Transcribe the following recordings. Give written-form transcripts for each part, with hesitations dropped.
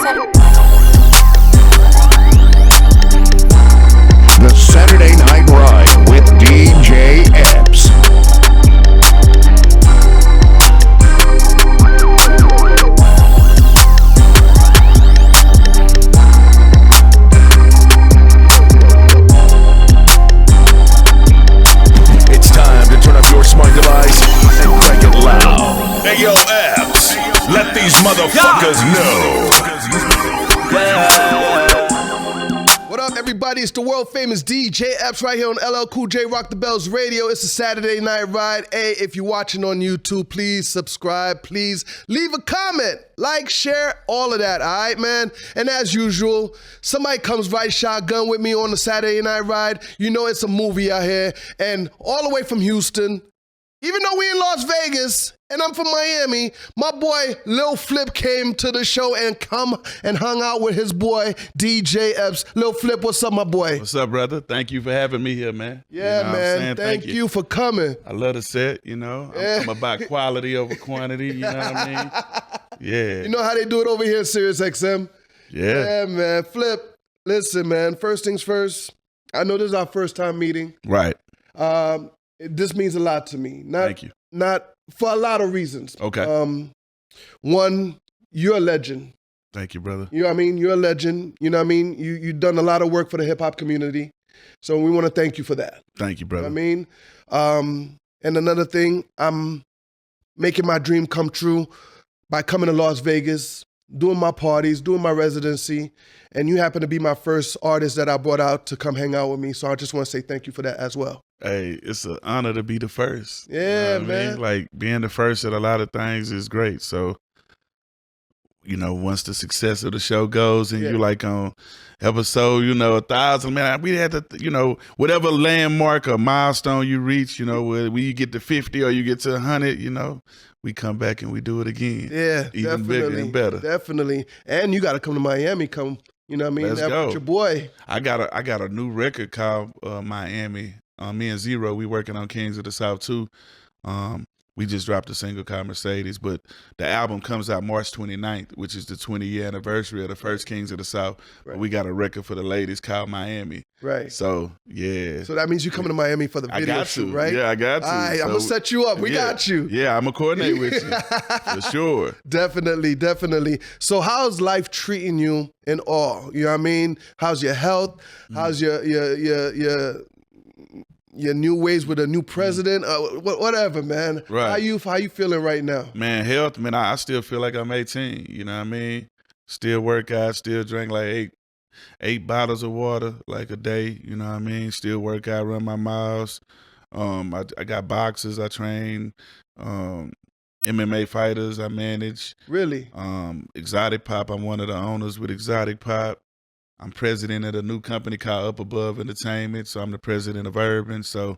The Saturday Night Ride with DJ Epps. It's time to turn up your smart device and crank it loud. Hey yo, Epps, let these motherfuckers know. What up, everybody? It's the world famous DJ Epps right here on LL Cool J Rock the Bells Radio. It's a Saturday Night Ride. Hey, if you're watching on YouTube, please subscribe. Please leave a comment, like, share, all of that, all right, man? And as usual, somebody comes right shotgun with me on the Saturday Night Ride. You know it's a movie out here. And all the way from Houston, even though we in Las Vegas and I'm from Miami, my boy Lil Flip came to the show and come and hung out with his boy DJ Epps. Lil Flip, what's up, my boy? What's up, brother? Thank you for having me here, man. Yeah, you know man. Thank you for coming. I love the set, you know. Yeah. I'm about quality over quantity, you know what I mean? Yeah. You know how they do it over here at SiriusXM? Yeah. Yeah, man. Flip, listen, man. First things first, I know this is our first time meeting. Right. This means a lot to me. Thank you. Not for a lot of reasons. Okay. One, you're a legend. Thank you, brother. You know what I mean? You're a legend. You know what I mean? You've done a lot of work for the hip-hop community. So we want to thank you for that. Thank you, brother. You know what I mean? And another thing, I'm making my dream come true by coming to Las Vegas, doing my parties, doing my residency, and you happen to be my first artist that I brought out to come hang out with me. So I just want to say thank you for that as well. Hey, it's an honor to be the first. Yeah, you know what I mean? man. Like, being the first at a lot of things is great. So, you know, once the success of the show goes and you like on episode, 1,000, man, we had to, whatever landmark or milestone you reach, when you get to 50 or you get to 100, we come back and we do it again. Yeah, even definitely, bigger and better. Definitely. And you got to come to Miami, you know what I mean? Let's That go. with your boy. I got a new record called Miami. Me and Zero, we working on Kings of the South too. We just dropped a single called Mercedes, but the album comes out March 29th, which is the 20-year anniversary of the first Kings of the South. Right. But we got a record for the ladies called Miami. Right. So, yeah. So that means you coming to Miami for the video shoot, right? Yeah, I got to. All right, I'm going to set you up. We got you. Yeah, I'm going to coordinate with you, for sure. Definitely, definitely. So how's life treating you in all? You know what I mean? How's your health? How's your new ways with a new president? Whatever, man. Right. How you feeling right now? Man, health, man, I still feel like I'm 18, you know what I mean? Still work out, still drink like eight bottles of water like a day, you know what I mean? Still work out, run my miles. I got boxers, I train, MMA fighters, I manage. Really? Exotic Pop, I'm one of the owners with Exotic Pop. I'm president of a new company called Up Above Entertainment, so I'm the president of Urban. So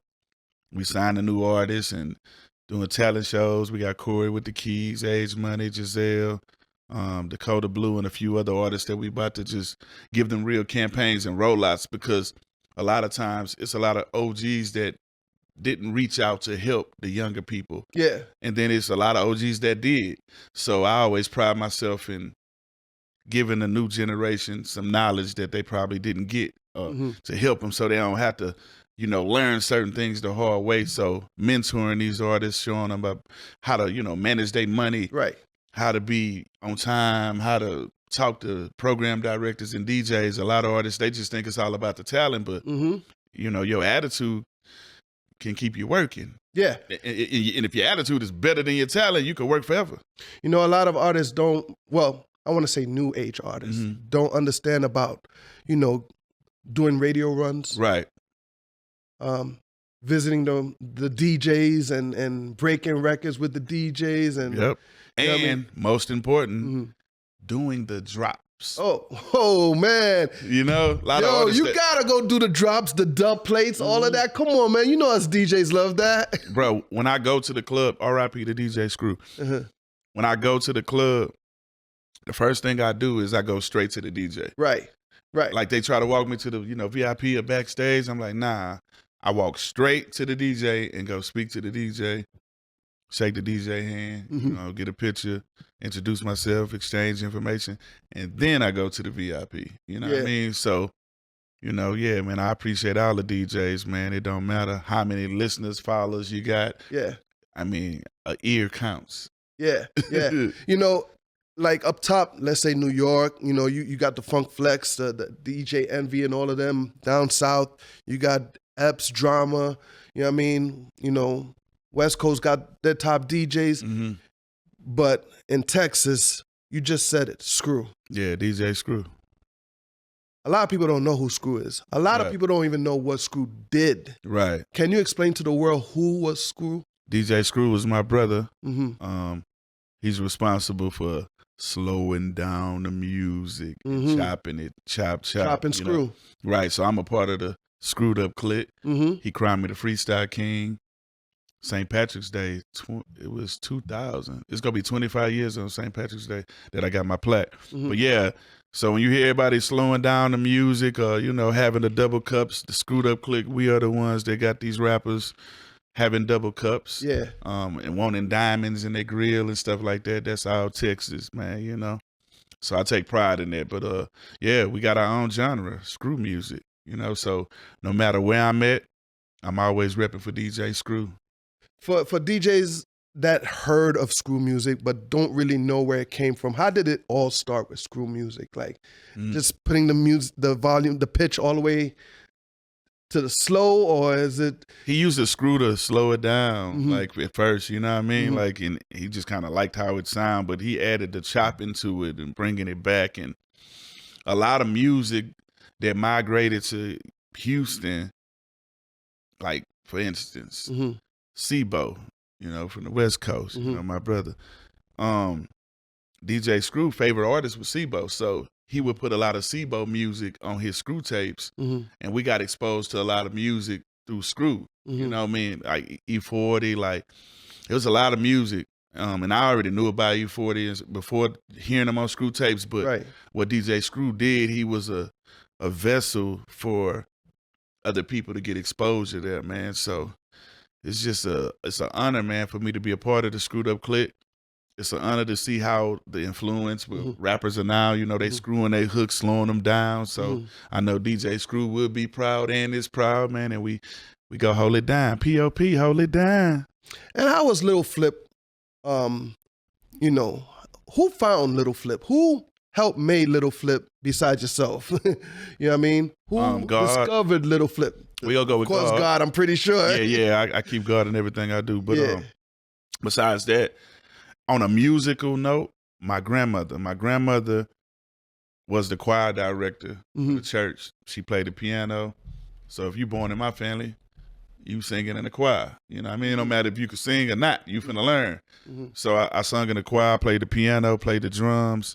we signed a new artist and doing talent shows. We got Corey with the Keys, Age Money, Giselle, Dakota Blue, and a few other artists that we about to just give them real campaigns and rollouts, because a lot of times it's a lot of OGs that didn't reach out to help the younger people. Yeah. And then it's a lot of OGs that did. So I always pride myself in giving the new generation some knowledge that they probably didn't get to help them, so they don't have to, learn certain things the hard way. So mentoring these artists, showing them about how to, manage their money, Right. how to be on time, how to talk to program directors and DJs. A lot of artists, they just think it's all about the talent, but, your attitude can keep you working. Yeah. And if your attitude is better than your talent, you can work forever. A lot of artists I want to say new age artists don't understand about, doing radio runs. Right. Visiting the DJs and breaking records with the DJs. And Yep. You know what I And mean? most important, doing the drops. Oh man. A lot of Yo, artists you gotta go do the drops, the dub plates, all of that. Come on, man. You know us DJs love that. Bro, when I go to the club, RIP to DJ Screw. When I go to the club, the first thing I do is I go straight to the DJ. Right. Like they try to walk me to the, VIP or backstage. I'm like, nah. I walk straight to the DJ and go speak to the DJ. shake the DJ hand, you know, get a picture, introduce myself, exchange information, and then I go to the VIP. You know what I mean? So, you know, yeah, man, I appreciate all the DJs, man. It don't matter how many listeners, followers you got. Yeah. I mean, an ear counts. Yeah, yeah. You know, like up top, let's say New York, you know, you got the Funk Flex, the DJ Envy and all of them. Down south, you got Epps, Drama, you know what I mean? You know, West Coast got their top DJs. But in Texas, you just said it, Screw. Yeah, DJ Screw. A lot of people don't know who Screw is. A lot of people don't even know what Screw did. Right. Can you explain to the world who was Screw? DJ Screw was my brother. He's responsible for slowing down the music, chopping it, chop. Chop and Screw. Know? Right, so I'm a part of the Screwed Up clique. He crowned me the Freestyle King. St. Patrick's Day, it was 2000. It's going to be 25 years on St. Patrick's Day that I got my plaque. But yeah, so when you hear everybody slowing down the music or, you know, having the double cups, the Screwed Up clique, we are the ones that got these rappers having double cups, and wanting diamonds in their grill and stuff like that. That's all Texas, man, you know. So I take pride in that. But yeah, we got our own genre, screw music, you know. So no matter where I'm at, I'm always repping for DJ Screw. For DJs that heard of screw music but don't really know where it came from, how did it all start with screw music? Like just putting the music, the volume, the pitch all the way to the slow, or is it? He used a screw to slow it down, like at first, you know what I mean? Like, and he just kind of liked how it sounded, but he added the chop into it and bringing it back. And a lot of music that migrated to Houston, like for instance, Sibo, you know, from the West Coast, you know, my brother. DJ Screw favorite artist was Sibo, so he would put a lot of Sibo music on his Screw tapes, and we got exposed to a lot of music through Screw. You know what I mean? Like E40, like it was a lot of music, and I already knew about E40 before hearing them on Screw tapes. But what DJ Screw did, he was a vessel for other people to get exposure there, man. So it's just it's an honor, man, for me to be a part of the Screwed Up clique. It's an honor to see how the influence with rappers are now, you know, they screwing their hooks, slowing them down. So I know DJ Screw will be proud and is proud, man, and we go hold it down. P.O.P., hold it down. And how was Lil Flip, you know, who found Lil Flip? Who helped make Lil Flip besides yourself? You know what I mean? Who discovered Lil Flip? We all go with God. Of course, God, I'm pretty sure. Yeah, I keep God in everything I do. But besides that, on a musical note, my grandmother was the choir director of the church. She played the piano. So if you're born in my family, you singing in the choir. You know what I mean? No matter if you could sing or not, you finna learn. So I sung in the choir, played the piano, played the drums.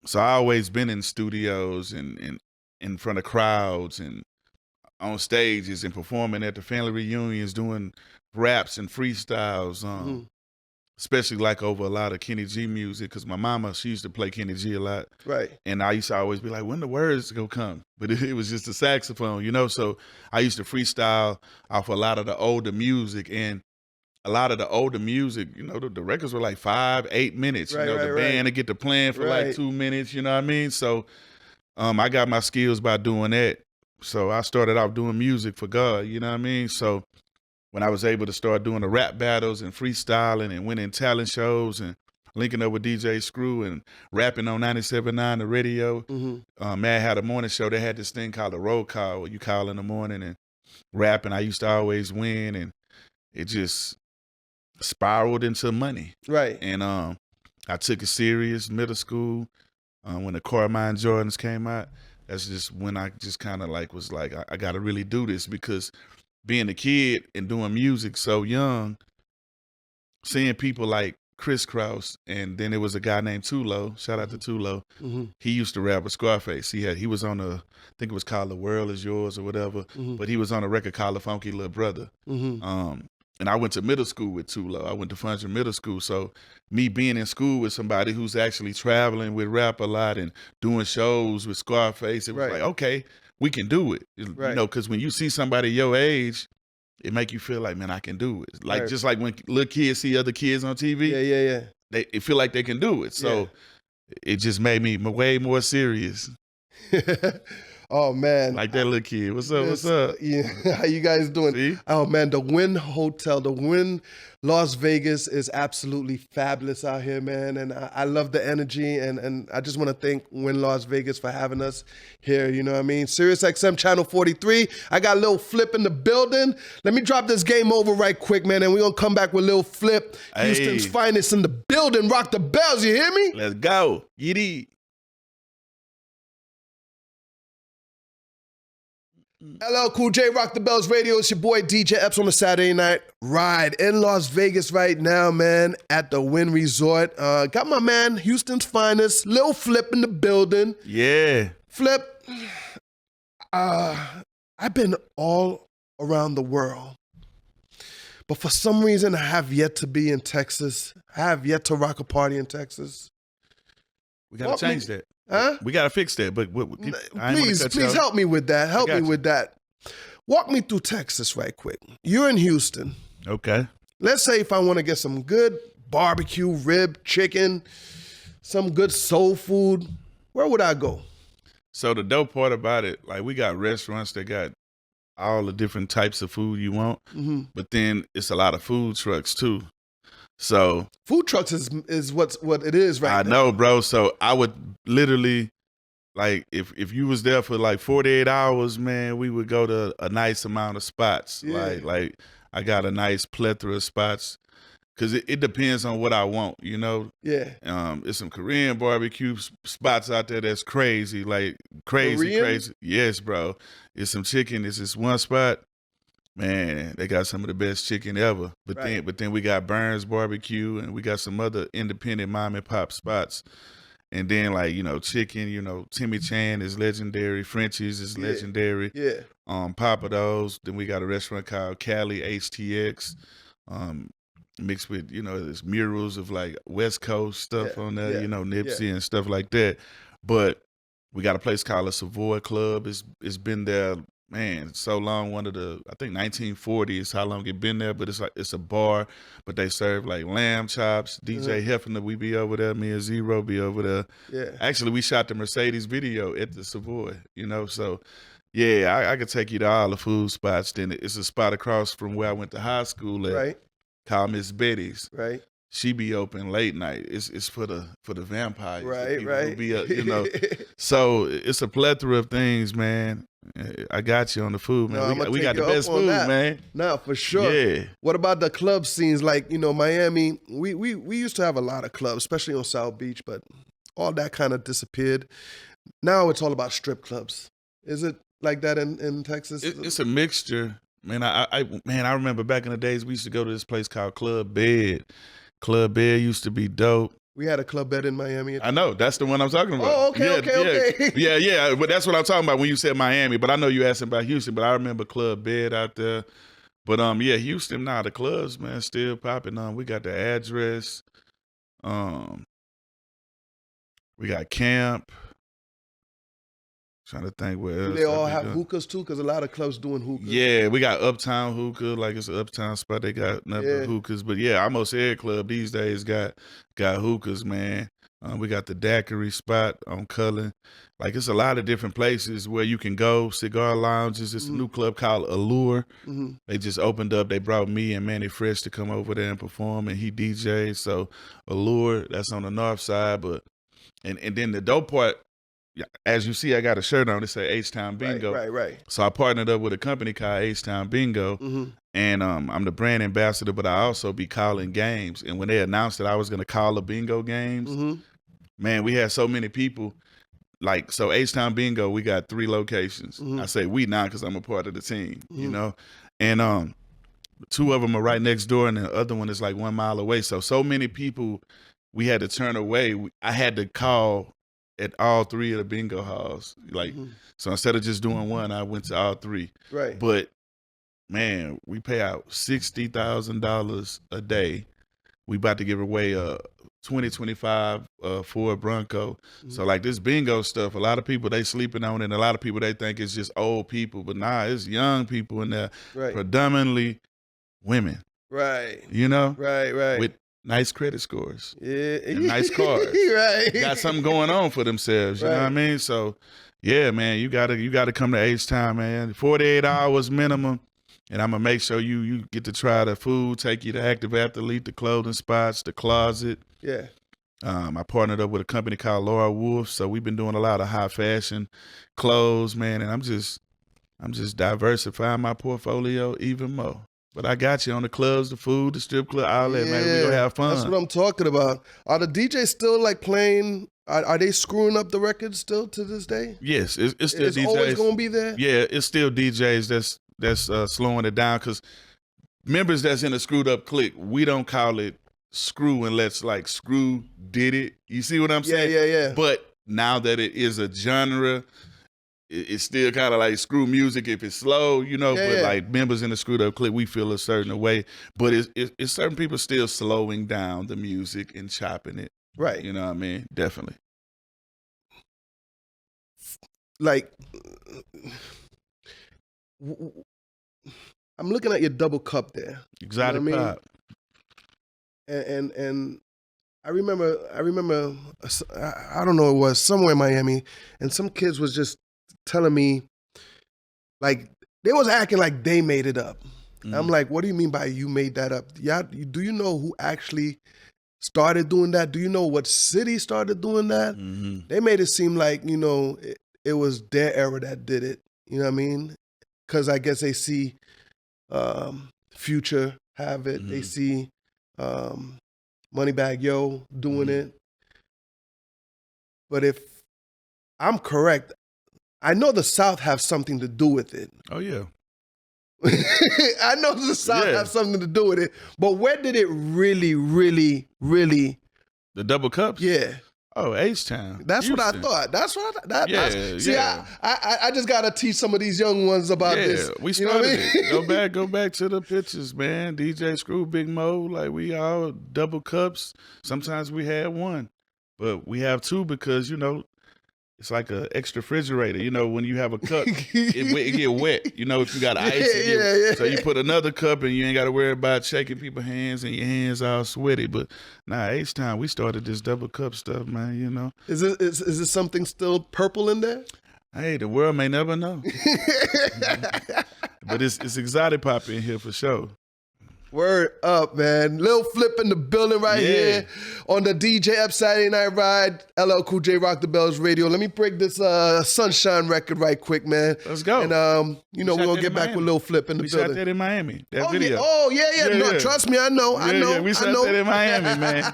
So I always been in studios and in front of crowds and on stages and performing at the family reunions, doing raps and freestyles. Especially like over a lot of Kenny G music, because my mama, she used to play Kenny G a lot. Right. And I used to always be like, when the words gonna come? But it was just a saxophone, you know? So I used to freestyle off a lot of the older music. And a lot of the older music, you know, the records were like 5-8 minutes. Right, you know, the band would get to playing for like 2 minutes, you know what I mean? So I got my skills by doing that. So I started off doing music for God, you know what I mean? So when I was able to start doing the rap battles and freestyling and winning talent shows and linking up with DJ Screw and rapping on 97.9 the radio, Mad had a morning show. They had this thing called a roll call where you call in the morning and rap, and I used to always win, and it just spiraled into money. Right. And I took it serious middle school when the Carmine Jordans came out. That's just when I just kind of like was like, I got to really do this, because being a kid and doing music so young, seeing people like Chris Cross, and then there was a guy named Tulo. Shout out to Tulo. He used to rap with Scarface. He was on I think it was called The World Is Yours or whatever, but he was on a record called The Funky Little Brother. And I went to middle school with Tulo. I went to Function Middle School. So me being in school with somebody who's actually traveling with rap a lot and doing shows with Scarface, it was like, okay, we can do it. You know, because when you see somebody your age it make you feel like, man, I can do it. Like just like when little kids see other kids on TV, it feel like they can do it. So it just made me way more serious. Oh man, like that little kid. What's up? What's up? Yeah, how you guys doing? See? Oh man, the Wynn Hotel, the Wynn Las Vegas is absolutely fabulous out here, man. And I love the energy, and I just want to thank Wynn Las Vegas for having us here. You know what I mean? SiriusXM Channel 43. I got Lil Flip in the building. Let me drop this game over right quick, man, and we're gonna come back with Lil Flip, Houston's finest in the building. Rock the bells, you hear me? Let's go. Yiddy. LL Cool J, Rock the Bells Radio. It's your boy DJ Epps on a Saturday night ride in Las Vegas right now, man, at the Wynn Resort. Got my man, Houston's finest, Lil Flip in the building. Yeah. Flip, I've been all around the world, but for some reason I have yet to be in Texas. I have yet to rock a party in Texas. We got to change that. Huh? We got to fix that. But please help me with that. Help me with that. Walk me through Texas right quick. You're in Houston. Okay. Let's say if I want to get some good barbecue, rib, chicken, some good soul food, where would I go? So the dope part about it, like we got restaurants that got all the different types of food you want, but then it's a lot of food trucks too. So food trucks is what it is right now. I know, bro. So I would literally, like, if you was there for like 48 hours, man, we would go to a nice amount of spots. Yeah. Like I got a nice plethora of spots, because it depends on what I want, you know? Yeah. There's some Korean barbecue spots out there that's crazy, like crazy. Yes, bro. It's some chicken. It's this one spot. Man, they got some of the best chicken ever. But then we got Burns Barbecue, and we got some other independent mom and pop spots. And then, like, you know, chicken, you know, Timmy Chan is legendary. Frenchie's is legendary. Yeah. Papa Do's. Then we got a restaurant called Cali HTX, mixed with, you know, there's murals of like West Coast stuff on there, you know, Nipsey and stuff like that. But we got a place called the Savoy Club. It's been there, man, so long. One of the, I think 1940 is how long it been there, but it's a bar, but they serve like lamb chops. DJ Hefner, we be over there. Me and Zero be over there. Yeah. Actually, we shot the Mercedes video at the Savoy, you know, so yeah, I could take you to all the food spots. Then it's a spot across from where I went to high school at, called Miss Betty's. Right. She be open late night. It's for the vampires. Right. Be, you know, so it's a plethora of things, man. I got you on the food, man. No, we got the best food, man. No, for sure. Yeah. What about the club scenes? Like, you know, Miami, we used to have a lot of clubs, especially on South Beach, but all that kind of disappeared. Now it's all about strip clubs. Is it like that in Texas? It's a mixture. Man, I remember back in the days we used to go to this place called Club Bed. Club Bed used to be dope. We had a Club Bed in Miami. I know. That's the one I'm talking about. Oh, okay. Yeah. But that's what I'm talking about when you said Miami. But I know you asking about Houston, but I remember Club Bed out there. But Houston, the clubs, man, still popping. We got the Address. We got Camp. Trying to think where else. Do they all have hookahs too? Because a lot of clubs doing hookahs. Yeah, we got Uptown Hookah, like it's an uptown spot. They got nothing but hookahs. But yeah, almost every club these days got hookahs, man. We got the Daiquiri spot on Cullen. Like, it's a lot of different places where you can go, cigar lounges. It's a new club called Allure. They just opened up. They brought me and Manny Fresh to come over there and perform, and he DJs. So Allure, that's on the north side. But and then the dope part, as you see, I got a shirt on that say H-Town Bingo. Right. So I partnered up with a company called H-Town Bingo, and I'm the brand ambassador, but I also be calling games. And when they announced that I was going to call the bingo games, man, we had so many people. Like, so H-Town Bingo, we got 3 locations. I say we now because I'm a part of the team, you know? And 2 of them are right next door, and the other one is like 1 mile away. So many people we had to turn away. I had to call at all 3 of the bingo halls. Like, so instead of just doing 1, I went to all 3. Right. But man, we pay out $60,000 a day. We about to give away 2025 Ford Bronco. So like this bingo stuff, a lot of people they sleeping on it, and a lot of people they think it's just old people, but nah, it's young people in there, predominantly women. Right. You know? Right. With nice credit scores. Yeah. And nice cars. Right. Got something going on for themselves. You know what I mean? So yeah, man, you gotta come to H-Town, man. 48 hours minimum. And I'm gonna make sure you get to try the food, take you to Active Athlete, the clothing spots, the closet. Yeah. I partnered up with a company called Laura Wolf, so we've been doing a lot of high fashion clothes, man. And I'm just diversifying my portfolio even more. But I got you on the clubs, the food, the strip club, all that, man. We gonna have fun. That's what I'm talking about. Are the DJs still like playing? Are they screwing up the records still to this day? Yes, it's still DJs. It's always gonna be there. Yeah, it's still DJs that's slowing it down, because members that's in a screwed up clique, we don't call it screw unless like Screw did it. You see what I'm saying? Yeah. But now that it is a genre, it's still kind of like screw music if it's slow, you know. But like members in the screwed up clique, we feel a certain way. But it's certain people still slowing down the music and chopping it. Right. You know what I mean? Definitely. Like, I'm looking at your double cup there. Exotic pop. And I remember, I don't know, it was somewhere in Miami, and some kids was just telling me, like, they was acting like they made it up. I'm like, what do you mean by you made that up? Yeah, do you know who actually started doing that? Do you know what city started doing that? They made it seem like, you know, it was their era that did it. You know what I mean? Because I guess they see Future have it. They see Moneybagg Yo doing it. But if I'm correct, I know the South have something to do with it. Oh, yeah. I know the South have something to do with it. But where did it really, really, really... The double cups? Yeah. Oh, H-Town. That's Houston. what I thought. That's what I just gotta teach some of these young ones about this. We started it. Go back to the pictures, man. DJ Screw, Big Mo, like we all double cups. Sometimes we had one, but we have two because, you know, it's like an extra refrigerator. You know, when you have a cup, it get wet. You know, if you got ice, so you put another cup and you ain't got to worry about shaking people's hands and your hands all sweaty. But nah, H-Town, we started this double cup stuff, man, you know. Is it something still purple in there? Hey, the world may never know. But it's exotic pop in here for sure. Word up, man. Lil Flip in the building right here on the DJ Epps Saturday Night Ride, LL Cool J Rock the Bells Radio. Let me break this Sunshine record right quick, man. Let's go. And, you know, we're going to get back with Lil Flip in the building. We shot that in Miami, that video. Yeah. No, trust me, I know. We shot that in Miami, man.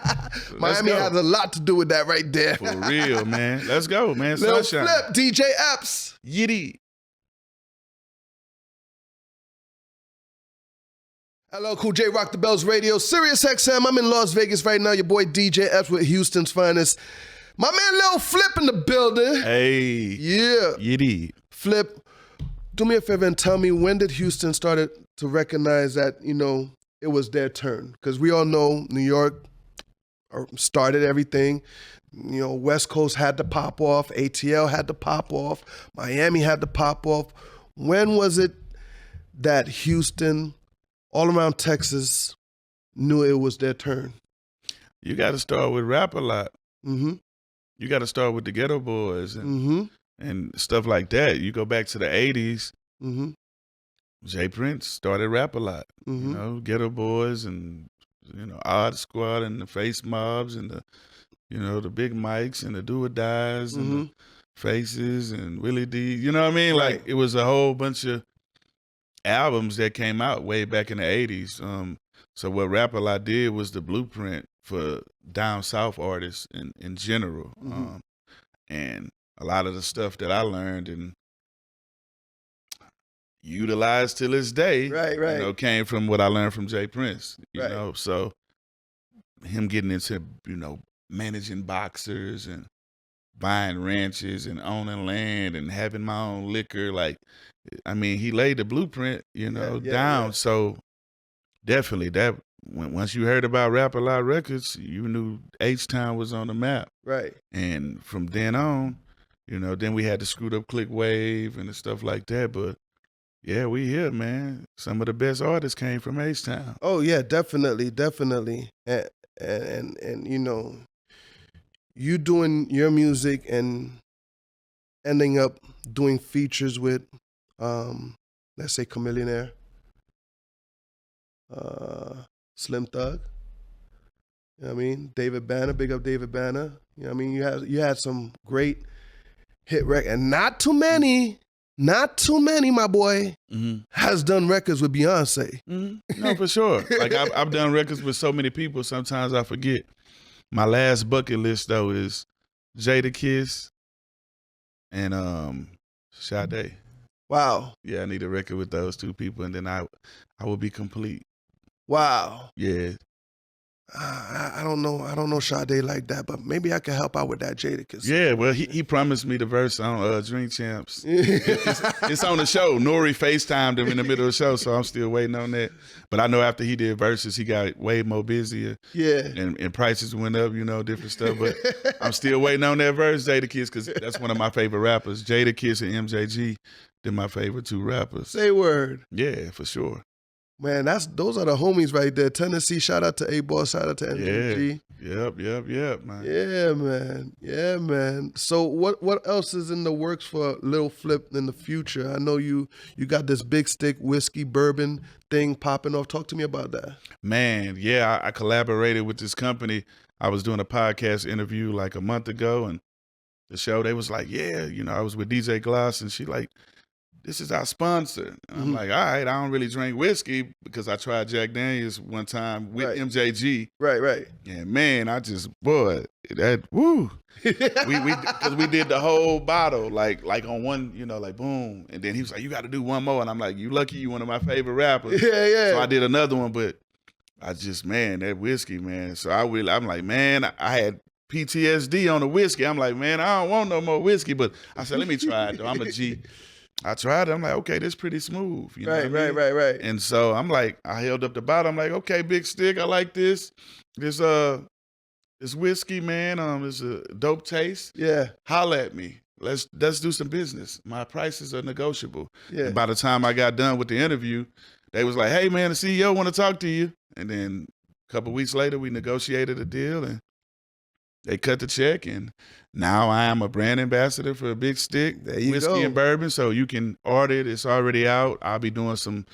Miami has a lot to do with that right there. For real, man. Let's go, man. Lil Sunshine. Flip, DJ Epps. Yiddy. LL Cool J Rock the Bells Radio, SiriusXM. I'm in Las Vegas right now. Your boy DJ Epps with Houston's finest. My man Lil Flip in the building. Hey. Yeah. Yiddy. Flip, do me a favor and tell me, when did Houston started to recognize that, you know, it was their turn? Because we all know New York started everything. You know, West Coast had to pop off. ATL had to pop off. Miami had to pop off. When was it that Houston, all around Texas, knew it was their turn? You got to start with rap a lot. Mm-hmm. You got to start with the Ghetto Boys and stuff like that. You go back to the 80s, Jay Prince started rap a lot. You know, Ghetto Boys and, you know, Odd Squad and the Face Mobs and the, you know, the Big Mics and the Do or Dies and the Faces and Willie D. You know what I mean? Right. Like, it was a whole bunch of albums that came out way back in the 80s. So what Rap A Lot did was the blueprint for down south artists in general. And a lot of the stuff that I learned and utilized till this day, right. you know, came from what I learned from Jay Prince. You know, so him getting into, you know, managing boxers and buying ranches and owning land and having my own liquor, like, I mean, he laid the blueprint, you know, down. So definitely that once you heard about Rap A Lot Records, you knew H-Town was on the map. Right. And from then on, you know, then we had the Screwed Up Click Wave and the stuff like that. But yeah, we here, man. Some of the best artists came from H-Town. Oh yeah, definitely. And you know, you doing your music and ending up doing features with, let's say, Chamillionaire, Slim Thug. You know what I mean? David Banner, big up David Banner. You know what I mean? You had some great hit record, and not too many, my boy, has done records with Beyonce. No, for sure. Like I've done records with so many people. Sometimes I forget. My last bucket list though is Jadakiss and Sade. Wow. Yeah, I need a record with those two people, and then I will be complete. Wow. Yeah. I don't know Sade like that, but maybe I can help out with that, Jadakiss. Yeah, well, he promised me the verse on Dream Champs. It's on the show. Nori FaceTimed him in the middle of the show, so I'm still waiting on that. But I know after he did verses, he got way more busier. Yeah. And prices went up, you know, different stuff. But I'm still waiting on that verse, Jadakiss, because that's one of my favorite rappers. Jadakiss and MJG, they're my favorite two rappers. Say word. Yeah, for sure. Man, those are the homies right there. Tennessee, shout out to A-Ball, shout out to MJG. Yep, man. Yeah, man. So what else is in the works for Lil Flip in the future? I know you got this big stick whiskey bourbon thing popping off. Talk to me about that. Man, yeah, I collaborated with this company. I was doing a podcast interview like a month ago, and the show, they was like, yeah, you know, I was with DJ Gloss, and she like, this is our sponsor. And I'm like, all right, I don't really drink whiskey because I tried Jack Daniels one time with MJG. Right. And man, I just, boy, that, woo. Because we did the whole bottle, like on one, you know, like boom. And then he was like, you got to do one more. And I'm like, you lucky, you one of my favorite rappers. Yeah. So I did another one, but I just, man, that whiskey, man. So I'm like, man, I had PTSD on the whiskey. I'm like, man, I don't want no more whiskey. But I said, let me try it, though. I'm a G. I tried it. I'm like, okay, this is pretty smooth. You know what I mean? Right. And so I'm like, I held up the bottle. I'm like, okay, big stick. I like this. This whiskey, man. It's a dope taste. Yeah. Holla at me. Let's do some business. My prices are negotiable. Yeah. And by the time I got done with the interview, they was like, hey, man, the CEO want to talk to you. And then a couple weeks later, we negotiated a deal, and they cut the check, and now I am a brand ambassador for a Big Stick whiskey and bourbon. So you can order it. It's already out. I'll be doing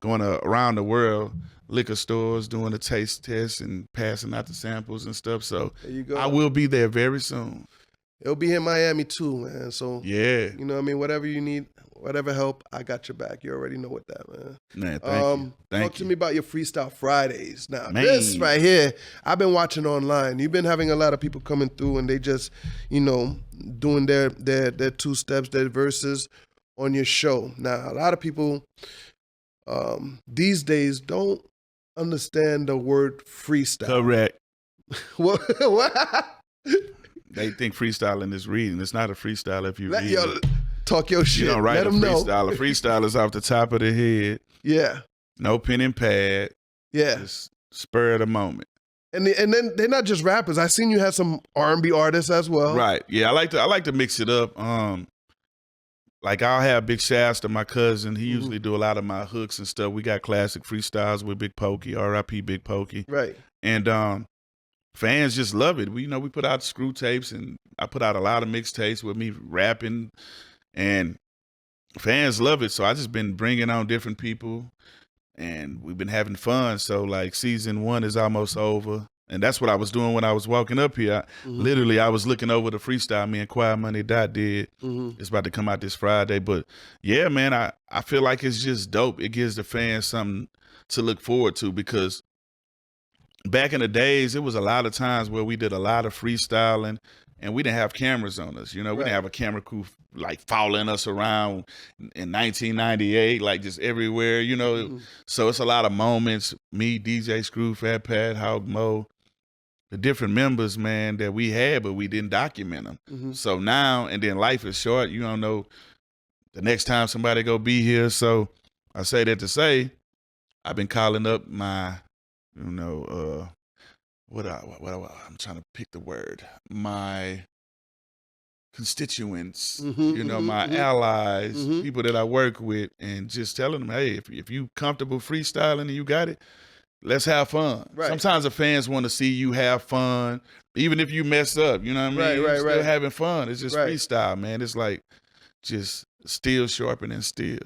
going around the world, liquor stores, doing a taste test and passing out the samples and stuff. So there you go. I will be there very soon. It'll be in Miami too, man. So yeah, you know what I mean? Whatever you need, whatever help, I got your back. You already know what that, man. Man, thank you. Talk to me about your Freestyle Fridays. Now, this right here, I've been watching online. You've been having a lot of people coming through, and they just, you know, doing their two steps, their verses on your show. Now, a lot of people these days don't understand the word freestyle. Correct. What? They think freestyling is reading. It's not a freestyle if you read. Talk your shit. You don't write Let a them know. freestyle. A freestyle is off the top of the head. Yeah. No pen and pad. Yeah. Just spur of the moment. And then they're not just rappers. I seen you had some R&B artists as well. Right. Yeah, I like to mix it up. Like I'll have Big Shasta, my cousin. He usually do a lot of my hooks and stuff. We got classic freestyles with Big Pokey, R.I.P. Big Pokey. Right. And fans just love it. We put out screw tapes, and I put out a lot of mixtapes with me rapping, and fans love it. So I just been bringing on different people, and we've been having fun. So like season 1 is almost over, and that's what I was doing when I was walking up here. Literally, I was looking over the freestyle me and Quiet Money Dot did. It's about to come out this Friday. But yeah, man, I feel like it's just dope. It gives the fans something to look forward to, because back in the days, it was a lot of times where we did a lot of freestyling and we didn't have cameras on us. You know, we didn't have a camera crew like following us around in 1998, like just everywhere, you know. So it's a lot of moments, me, DJ Screw, Fat Pat, Hawk Mo, the different members, man, that we had, but we didn't document them. So now, and then life is short. You don't know the next time somebody go be here. So I say that to say, I've been calling up my you know, I'm trying to pick the word. My constituents, my allies, people that I work with, and just telling them, hey, if you comfortable freestyling and you got it, let's have fun. Right. Sometimes the fans want to see you have fun, even if you mess up. You know what I mean? Right, You're still having fun. It's just freestyle, man. It's like just steel sharpening steel.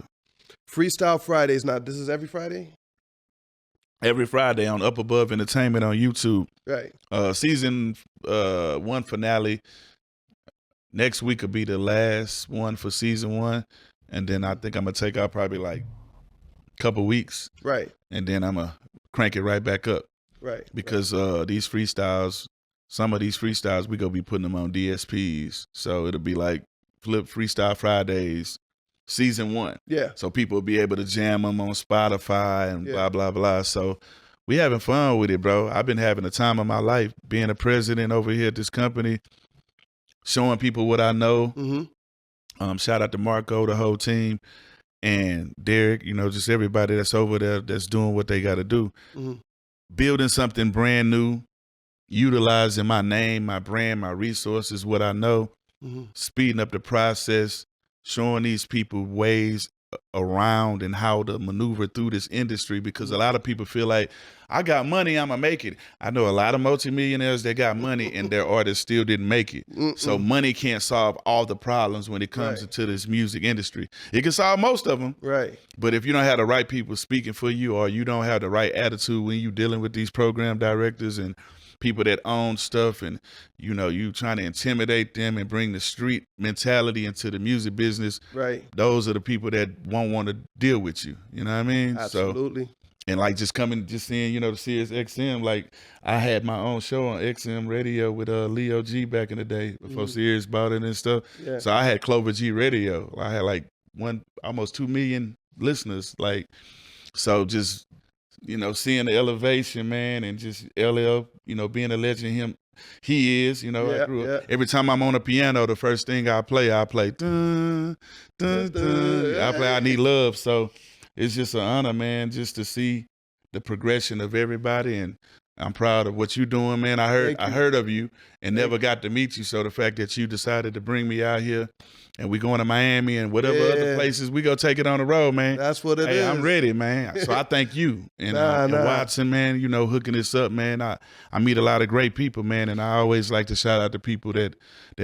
Freestyle Fridays. Now, this is every Friday? Every Friday on Up Above Entertainment on YouTube. Right. Season 1 finale. Next week will be the last one for season 1. And then I think I'm going to take out probably like a couple weeks. Right. And then I'm going to crank it right back up. Right. Because these freestyles, some of these freestyles, we going to be putting them on DSPs. So it'll be like Flip Freestyle Fridays, season 1. Yeah. So people will be able to jam them on Spotify and blah, blah, blah. So we having fun with it, bro. I've been having the time of my life being a president over here at this company, showing people what I know. Shout out to Marco, the whole team, and Derek, just everybody that's over there that's doing what they got to do. Building something brand new, utilizing my name, my brand, my resources, what I know, speeding up the process, showing these people ways around and how to maneuver through this industry, because a lot of people feel like, I got money, I'm gonna make it. I know a lot of multimillionaires that got money and their artists still didn't make it. So money can't solve all the problems when it comes into this music industry. It can solve most of them. Right. But if you don't have the right people speaking for you, or you don't have the right attitude when you dealing with these program directors and people that own stuff, and you trying to intimidate them and bring the street mentality into the music business, right? Those are the people that won't want to deal with you. You know what I mean? Absolutely. So, and like just seeing, the SiriusXM, like I had my own show on XM radio with Leo G back in the day before Sirius bought it and stuff. Yeah. So I had Clover G radio. I had like almost 2 million listeners. Like, so just, seeing the elevation, man, and just LL, being a legend, he is, I grew up. Every time I'm on a piano, the first thing I play, dun, dun, dun. I play I Need Love. So it's just an honor, man, just to see the progression of everybody, and I'm proud of what you're doing, man. I heard of you and never got to meet you. So the fact that you decided to bring me out here, and we going to Miami and whatever other places, we go take it on the road, man. That's what it is. I'm ready, man. So I thank you and Watson, man. Hooking this up, man. I meet a lot of great people, man, and I always like to shout out to people that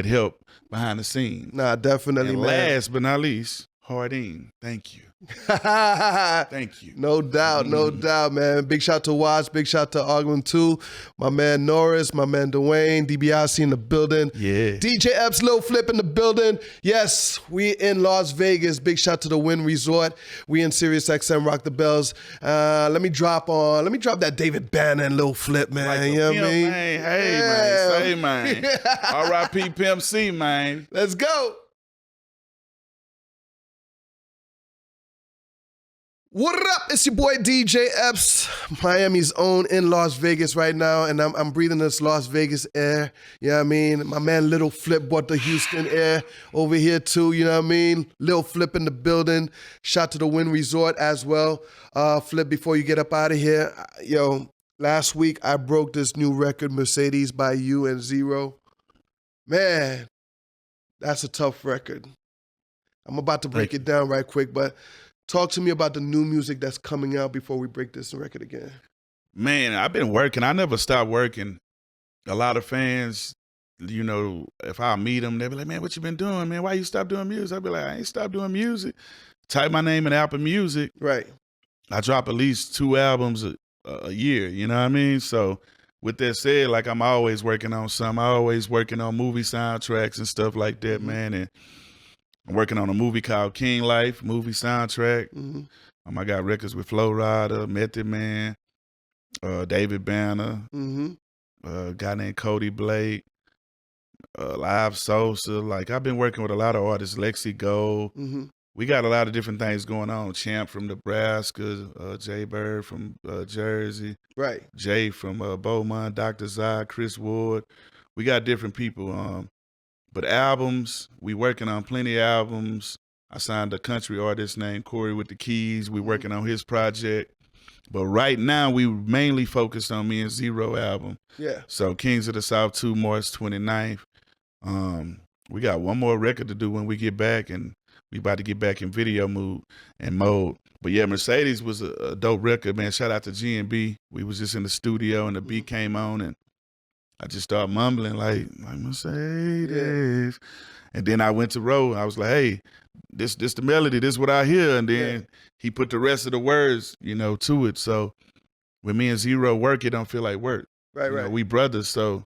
help behind the scenes. Nah, definitely, and man. Last but not least, Hardin, thank you. Thank you. No doubt, no doubt, man. Big shout to Watts, big shout to Augment 2, my man Norris, my man Dwayne, DiBiase in the building. Yeah. DJ Epps, Lil Flip in the building. Yes, we in Las Vegas. Big shout to the Wynn Resort. We in SiriusXM Rock the Bells. Let me drop that David Banner and Lil Flip, man. Like you know what I mean? Man. Hey, man. Say, man. R.I.P. Pimp C, man. Let's go. What up? It's your boy DJ Epps, Miami's own, in Las Vegas right now, and I'm breathing this Las Vegas air. You know what I mean? My man Lil Flip bought the Houston air over here too. You know what I mean? Lil Flip in the building. Shout to the Wynn Resort as well. Flip, before you get up out of here, last week I broke this new record, Mercedes by You and Zero. Man, that's a tough record. I'm about to break it down right quick, but talk to me about the new music that's coming out before we break this record again. Man, I've been working. I never stopped working. A lot of fans, if I meet them, they be like, man, what you been doing, man? Why you stop doing music? I be like, I ain't stopped doing music. Type my name in Apple Music. Right. I drop at least 2 albums a year, you know what I mean? So with that said, like I'm always working on something. I'm always working on movie soundtracks and stuff like that, man. And I'm working on a movie called King Life, movie soundtrack. I got records with Flo Rida, Method Man, David Banner, a guy named Cody Blake, Live Sosa. Like, I've been working with a lot of artists, Lexi Gold. We got a lot of different things going on. Champ from Nebraska, Jay Bird from Jersey, right? Jay from Beaumont, Dr. Zod, Chris Ward. We got different people. But albums, we working on plenty of albums. I signed a country artist named Corey with the Keys. We working on his project. But right now, we mainly focused on me and Zero album. Yeah. So Kings of the South 2, March 29th. We got one more record to do when we get back, and we about to get back in video mode. But yeah, Mercedes was a dope record, man. Shout out to G&B. We was just in the studio, and the beat came on, and I just started mumbling like Mercedes. Yeah. And then I went to Ro. I was like, hey, this the melody. This what I hear. And then he put the rest of the words, to it. So when me and Zero work, it don't feel like work. Right, right. We brothers, so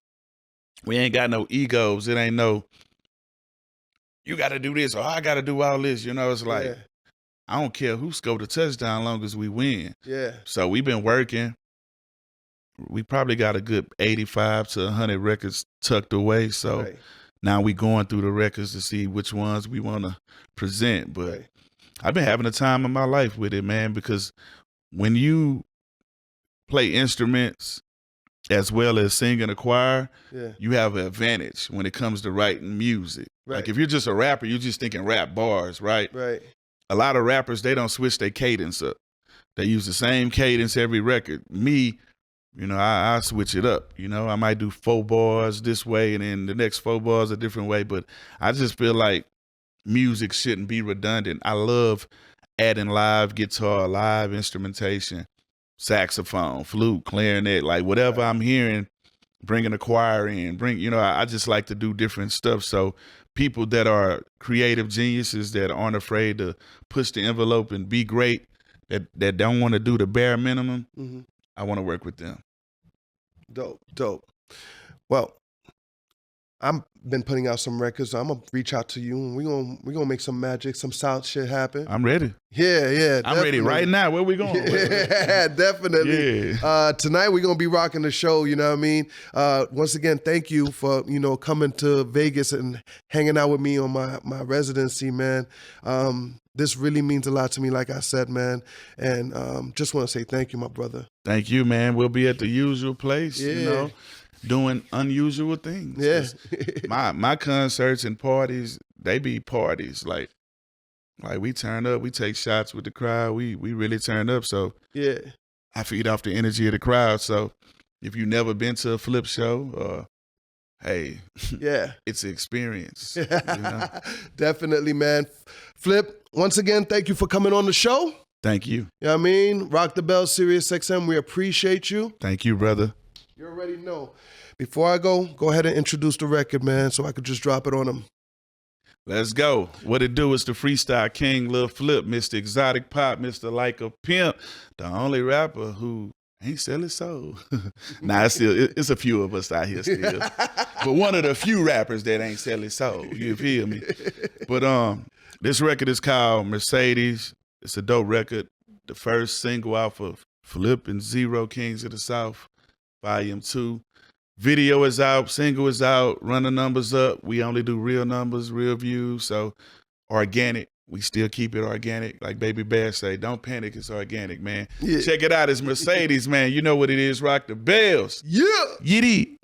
we ain't got no egos. It ain't no, you got to do this or I got to do all this. It's like, I don't care who scored the touchdown long as we win. Yeah. So we've been working. We probably got a good 85 to 100 records tucked away. So now we going through the records to see which ones we want to present. But I've been having a time of my life with it, man, because when you play instruments as well as sing in a choir, you have an advantage when it comes to writing music. Right. Like if you're just a rapper, you're just thinking rap bars, right? Right. A lot of rappers, they don't switch their cadence up. They use the same cadence every record. Me, I switch it up. I might do 4 bars this way and then the next 4 bars a different way. But I just feel like music shouldn't be redundant. I love adding live guitar, live instrumentation, saxophone, flute, clarinet, like whatever I'm hearing, bringing a choir in, I just like to do different stuff. So people that are creative geniuses that aren't afraid to push the envelope and be great, that don't want to do the bare minimum, I want to work with them. Dope. Well, I've been putting out some records. So I'm gonna reach out to you, and we're gonna make some magic, some South shit happen. I'm ready. Yeah. I'm ready right now. Where we going? Yeah, definitely. Yeah. Tonight we're gonna be rocking the show. You know what I mean? Once again, thank you for coming to Vegas and hanging out with me on my residency, man. This really means a lot to me, like I said, man. And just want to say thank you, my brother. Thank you, man. We'll be at the usual place. Doing unusual things. Yeah. my concerts and parties, they be parties. Like we turn up, we take shots with the crowd. We really turn up. So I feed off the energy of the crowd. So if you've never been to a Flip show, hey, it's an experience. Definitely, man. Flip, once again, thank you for coming on the show. Thank you. You know what I mean? Rock the Bell, SiriusXM. We appreciate you. Thank you, brother. You already know. Before I go ahead and introduce the record, man, so I could just drop it on them. Let's go. What it do is the Freestyle King, Lil Flip, Mr. Exotic Pop, Mr. Like a Pimp, the only rapper who ain't selling soul. Nah, it's a few of us out here still. But one of the few rappers that ain't selling soul. You feel me? But this record is called Mercedes. It's a dope record. The first single off of Flip and Zero, Kings of the South, Volume 2. Video is out, single is out, run the numbers up. We only do real numbers, real views, so organic. We still keep it organic. Like Baby Bear say, don't panic, it's organic, man. Yeah. Check it out, it's Mercedes, man. You know what it is, rock the bells. Yeah. Yiddy.